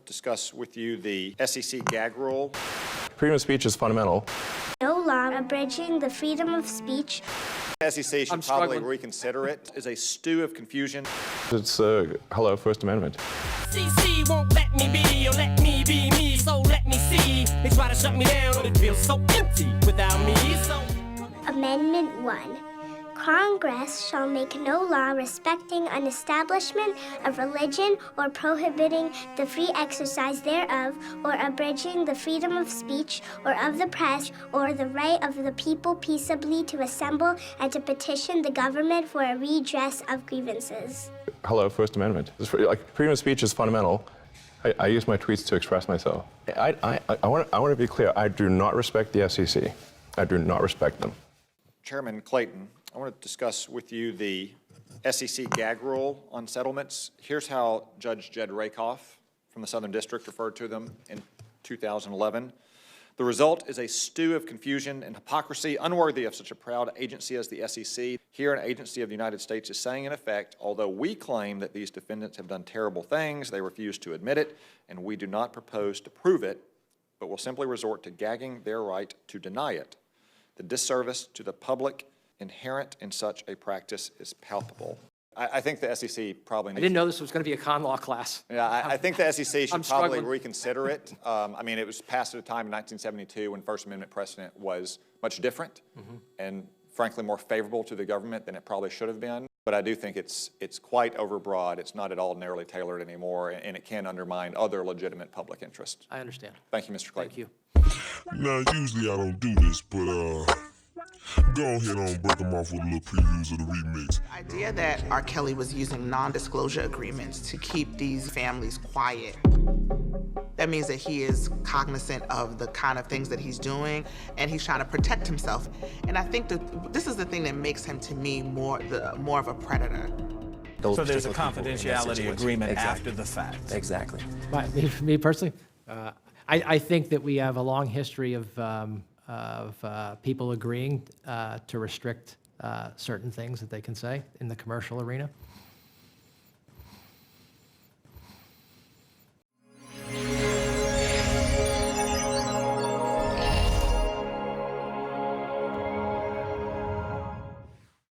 discuss with you the S.E.C. gag rule. Freedom of speech is fundamental. No law abridging the freedom of speech. S.E.C. should probably reconsider it. It's a stew of confusion. It's hello, First Amendment. S.E.C. won't let me be or let me be me, so let me see. They try to shut me down, but it feels so empty without me. Amendment 1. Congress shall make no law respecting an establishment of religion or prohibiting the free exercise thereof or abridging the freedom of speech or of the press or the right of the people peaceably to assemble and to petition the government for a redress of grievances. Hello, First Amendment. Freedom of speech is fundamental. I use my tweets to express myself. I want to be clear. I do not respect the S.E.C. I do not respect them. Chairman Clayton, I want to discuss with you the S.E.C. gag rule on settlements. Here's how Judge Jed Rakoff from the Southern District referred to them in 2011. The result is a stew of confusion and hypocrisy unworthy of such a proud agency as the S.E.C. Here, an agency of the United States is saying, in effect, although we claim that these defendants have done terrible things, they refuse to admit it, and we do not propose to prove it, but will simply resort to gagging their right to deny it. The disservice to the public inherent in such a practice is palpable. I think the S.E.C. probably needs... I didn't know this was going to be a con law class. Yeah, I think the S.E.C. should probably struggling. reconsider it. I mean, it was passed at a time in 1972 when First Amendment precedent was much different and, frankly, more favorable to the government than it probably should have been. But I do think it's quite overbroad. It's not at all narrowly tailored anymore, and it can undermine other legitimate public interests. I understand. Thank you, Mr. Clayton. Thank you. Now, usually I don't do this, but go ahead and break them off with a little previews of the remix. The idea that R. Kelly was using non-disclosure agreements to keep these families quiet, that means that he is cognizant of the kind of things that he's doing, and he's trying to protect himself. And I think that this is the thing that makes him, to me, more of a predator. So there's a confidentiality agreement after the fact. Exactly. Me personally, I think that we have a long history of people agreeing to restrict certain things that they can say in the commercial arena.